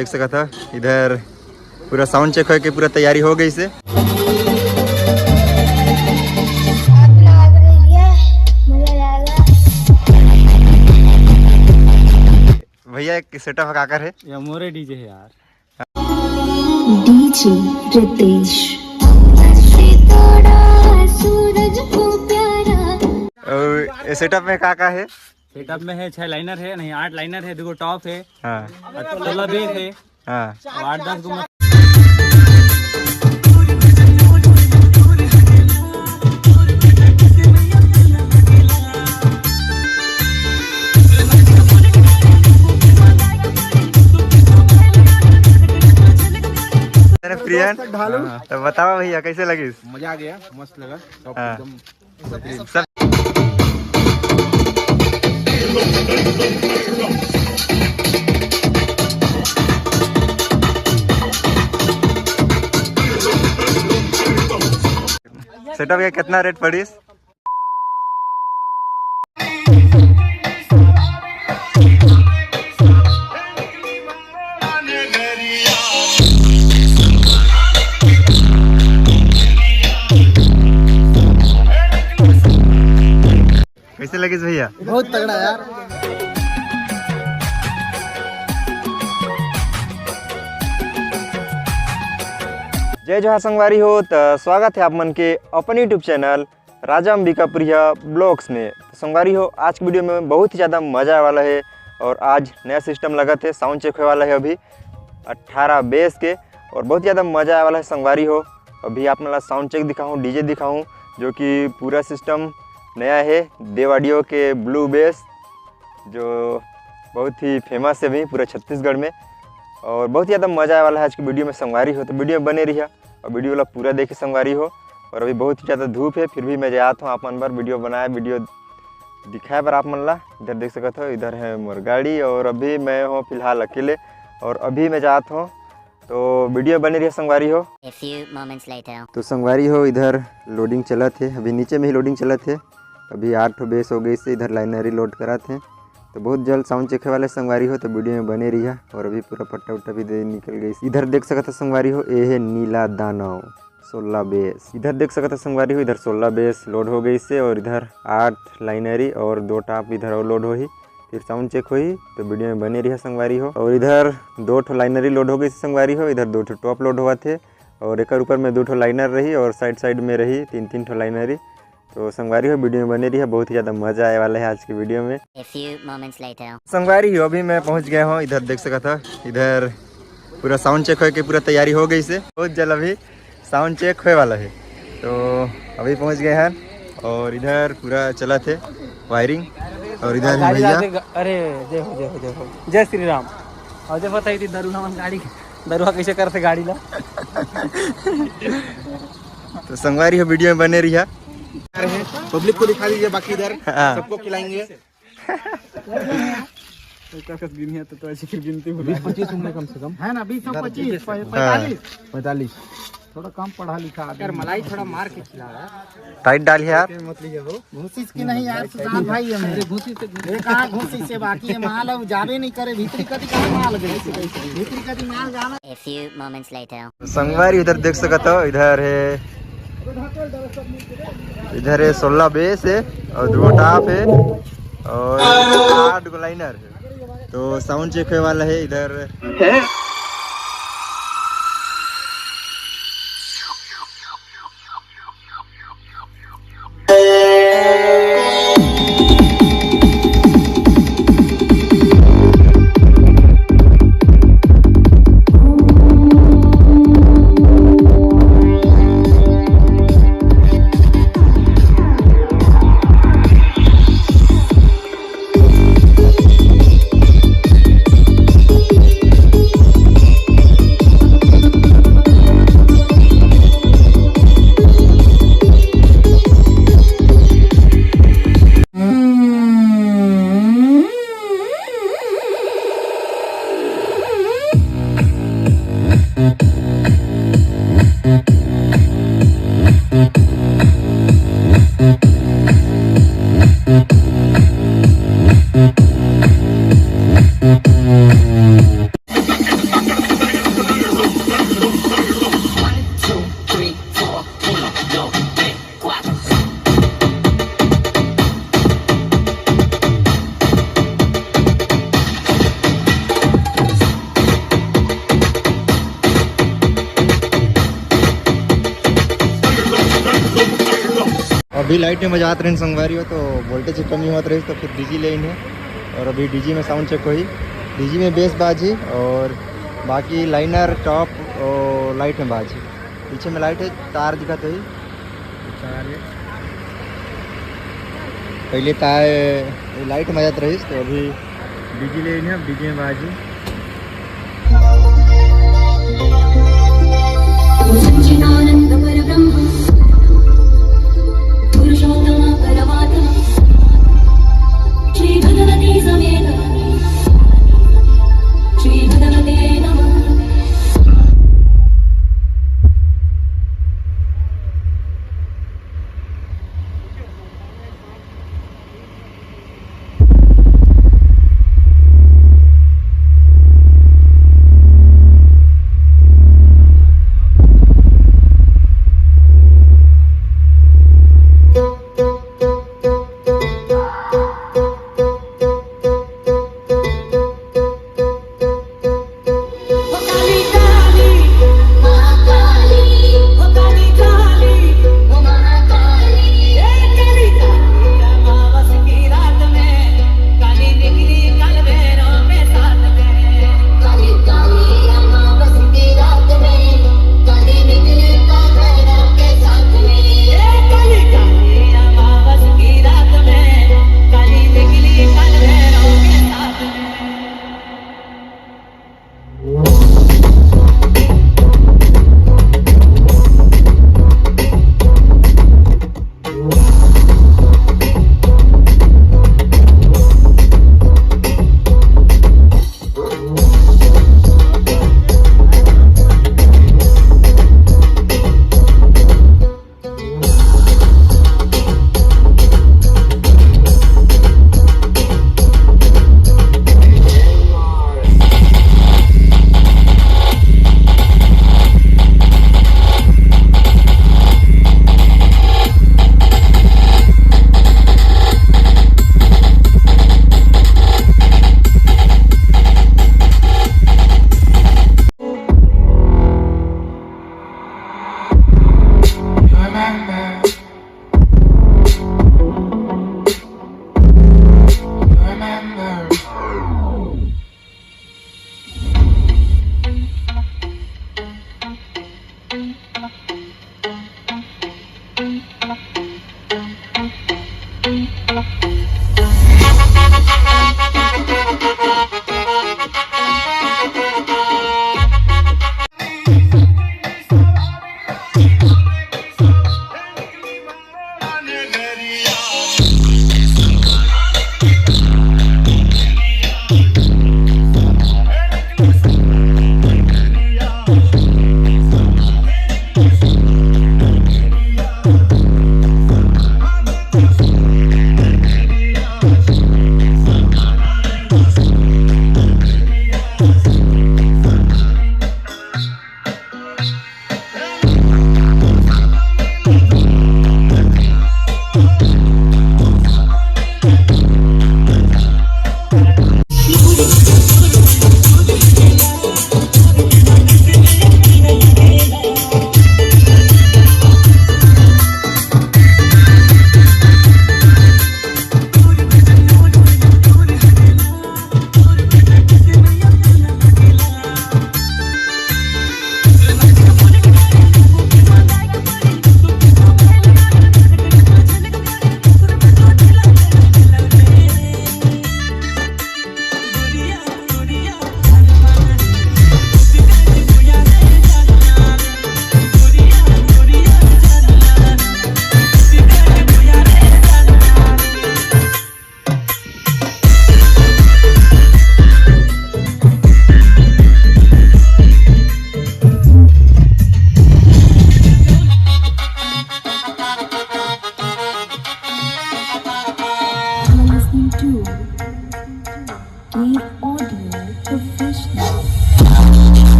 देख सका था इधर पूरा साउंड चेक होके पूरा तैयारी हो गई से। भैया एक सेटअप काकर है या मोरे डीजे है यार। डीजे रितेश और सेटअप में का है? सेटअप में है 6 लाइनर है, नहीं 8 लाइनर है, 2 टॉप है, हाँ 16 बेस है, हाँ 8-10 गो। प्रियन तो बताओ भैया कैसे लगी? मजा आ गया, मस्त लगा सब हाँ। एकदम सब सेटअप का कितना रेट पड़ी? कैसे लगी भैया? बहुत तगड़ा यार। जय जोहार संगवारी हो, तो स्वागत है आप मन के अपन यूट्यूब चैनल राजा अंबिकापुरिया ब्लॉग्स में। तो संगवारी हो, आज की वीडियो में बहुत ही ज़्यादा मज़ा आने वाला है और आज नया सिस्टम लगा थे, साउंड चेक होने वाला है अभी 18 बेस के और बहुत ज़्यादा मज़ा आने वाला है संगवारी हो। अभी आप नाला साउंड चेक दिखाऊँ, डीजे दिखाऊँ, जो कि पूरा सिस्टम नया है देव ऑडियो के ब्लू बेस, जो बहुत ही फेमस है अभी पूरा छत्तीसगढ़ में और बहुत ज़्यादा मज़ा आने वाला है आज की वीडियो में संगवारी हो। तो वीडियो में बने रहिए और वीडियो वाला पूरा देखे संगवारी हो। और अभी बहुत ही ज़्यादा धूप है, फिर भी मैं जाता हूँ आप मन बार वीडियो बनाया, वीडियो दिखाया पर आप मन ला। इधर देख सकते हो, इधर है मोर गाड़ी और अभी मैं हूँ फिलहाल अकेले और अभी मैं जाता हूँ, तो वीडियो बने रही संगवारी हो। तो संगवारी हो, इधर लोडिंग चला थे, अभी नीचे में ही लोडिंग चला थे, अभी 8 बेस हो गई से इधर लाइनरी लोड करा थे, तो बहुत जल्द साउंड चेक वाले संगवारी हो, तो वीडियो में बने रही है। और अभी पूरा पट्टा उट्टा भी दे निकल गई। इधर देख सकते संगवारी हो, ये है नीला दानव 16 बेस। इधर देख सकते संगवारी हो, इधर 16 बेस लोड हो गई से और इधर 8 लाइनरी और 2 टॉप इधर और लोड हो ही, फिर साउंड चेक हुई, तो वीडियो में बने रही संगवारी हो। और इधर 2 लाइनरी लोड हो गई संगवारी हो, इधर 2 टॉप लोड हुआ थे और एक ऊपर में 2 लाइनर रही और साइड में रही 3 लाइनरी। तो संगवारी हो, वीडियो में बने रही है, बहुत ही ज़्यादा मज़ा आने वाला है आज की वीडियो में। संगवारी हो, अभी मैं पहुंच गया हूँ, इधर देख सका था, इधर पूरा साउंड चेक होके पूरा तैयारी हो गई से, बहुत जल्द अभी साउंड चेक होने वाला है। तो अभी पहुंच गए हैं और इधर पूरा चला थे वायरिंग और इधर भैया। अरे जय श्री राम। और जब बताई थी गाड़ी दरुआ कैसे करते गाड़ी ला। तो संगवारी हो, वीडियो में बने रही है, पब्लिक को दिखा दीजिए, बाकी इधर सबको खिलाएंगे। 20-25 उम्र कम से कम है ना, 20-25 45 थोड़ा कम पढ़ा लिखा यार। मलाई थोड़ा मार के खिला रहा है, टाइट डाल यार, घूसी की नहीं यार, सुजान भाई है मेरे घूसी से कहां घूसी से बाकी है माल अब जावे नहीं करे, भीतरी कदी कहां माल गई, भीतरी कदी माल जाना। A few moments later. संगवारी उधर देख सकते हो, इधर है 16 बेस है और 2 टॉप है और 8 लाइनर है, तो साउंड चेक होने वाला है इधर है। अभी लाइट में बजात रहे संगवारी हो तो वोल्टेज की कमी होत रही तो फिर डीजी ले है और अभी डीजी में साउंड चेक हुई, डीजी में बेस बाजी और बाकी लाइनर टॉप और लाइट में बाजी। पीछे में लाइट है, तार दिखत हुई तार है। पहले तार लाइट में बजात रही तो अभी डीजी ले है, डीजी में बाजी। सच्चिदानंद परब्रह्म पुरुषोत्तम परमात्मा श्री भगवती समेत श्री भगवते नमः।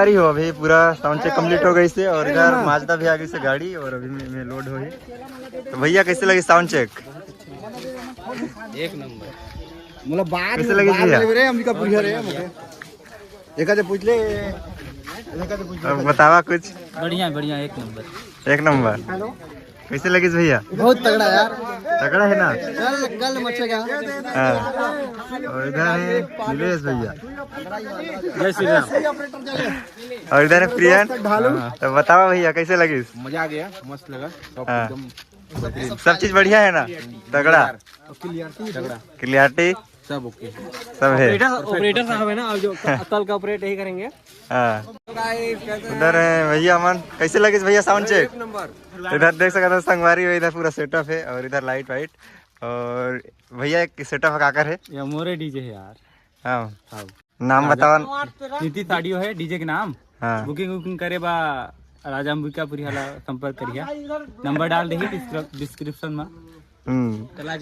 संगवारी हो अभी पूरा साउंड चेक कंप्लीट हो गई से और इधर माजदा भी आ गई से गाड़ी और अभी में लोड हो ही। तो भैया कैसे लगी साउंड चेक? एक नंबर। मतलब बात कैसे लगी भैया? रे अंबिका पूछा रे एक आधे पूछ ले अब बतावा कुछ। बढ़िया बढ़िया एक नंबर। एक नंबर। कैसे लगी भैया? बहुत तगड़ा यार, तगड़ा है ना? गल मचेगा। हाँ। और इधर है निलेश भैया जय श्री राम। और इधर है प्रियन। हाँ, तो बताओ भैया कैसे लगी? मजा आ गया, मस्त लगा। हाँ। सब चीज बढ़िया है ना? तगड़ा क्लियरिटी सब ओके। सब है। ऑपरेटर साहब है ना, और जो कल का ऑपरेट यही करेंगे। हाँ। उधर है भैया अमन। कैसे लगे भैया साउंड चेक? इधर देख सकते हो संगवारी हो, इधर पूरा सेटअप है और इधर लाइट वाइट। और भैया एक सेटअप काकर है? ये मोरे डीजे है यार। हाँ। नाम बताओ। नीति साडियो है डीजे के नाम। हाँ। बुकिंग वुकिंग करे बा राजा अंबिकापुरी वाला संपर्क करिए। नंबर डाल देही डिस्क्रिप्शन में।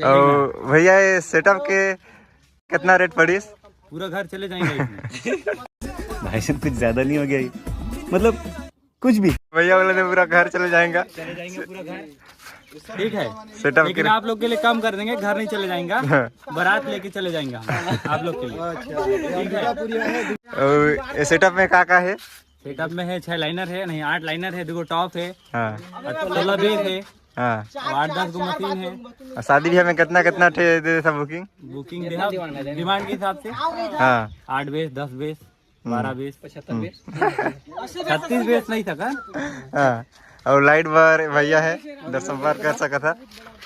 और भैया ये सेटअप के कितना रेट पड़ी? पूरा घर चले जाएंगे इसमें। भाई साहब कुछ ज्यादा नहीं हो गया ये? मतलब कुछ भी। भैया बोले थे पूरा घर चले जाएगा। चले जाएंगे पूरा घर। ठीक है, सेटअप लेकिन आप लोग के लिए कम कर देंगे, घर नहीं चले जाएंगा, बारात लेके चले जाएंगे हम आप लोग के लिए। ठीक है। और सेटअप में का है? सेटअप में है 6 लाइनर है, नहीं 8 लाइनर है, 2 टॉप है, हाँ। 16 बेस है, हाँ। 8-10 को मशीन है। और शादी ब्याह में कितना ठे दे सब बुकिंग? बुकिंग डिमांड के हिसाब से। हाँ। 8 base, 10 base, 12 base, 75 base, 36 base नहीं था। हाँ। और लाइट बार भैया है, इधर संपर्क कर सका था।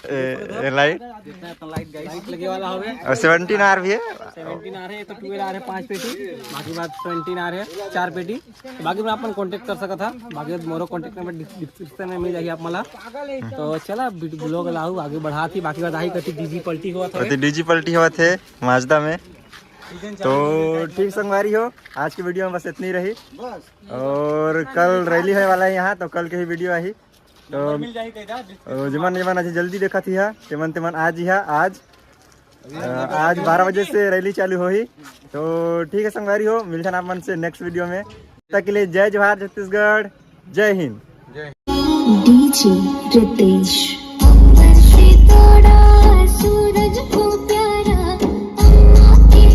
लाइट लाइट लगे वाला हो गया। और 17 आर भी है। 17 आ रहे हैं तो 12 आ रहे हैं 5 पेटी, बाकी बात 17 आ रहे हैं 4 पेटी। बाकी में अपन कांटेक्ट कर सकता था, बाकी मोरो कांटेक्ट नंबर डिस्क्रिप्शन में मिल जाएगी आप मला। तो चला ब्लॉग लाऊ आगे बढ़ा थी, बाकी बात आई कथी डीजी पलटी हुआ था। डीजी पलटी हुआ थे माजदा में। तो ठीक संगवारी हो, आज की वीडियो में बस इतनी रही। और कल रैली है वाला है यहाँ, तो कल के ही वीडियो आई। तो जमन आज जल्दी देखा थी तेमन आज ही आज 12 बजे से रैली चालू हो ही। तो ठीक है संगवारी हो, मिलते हैं आप मन से नेक्स्ट वीडियो में। तब के लिए जय जवाहर छत्तीसगढ़, जय हिंद। DJ Ritesh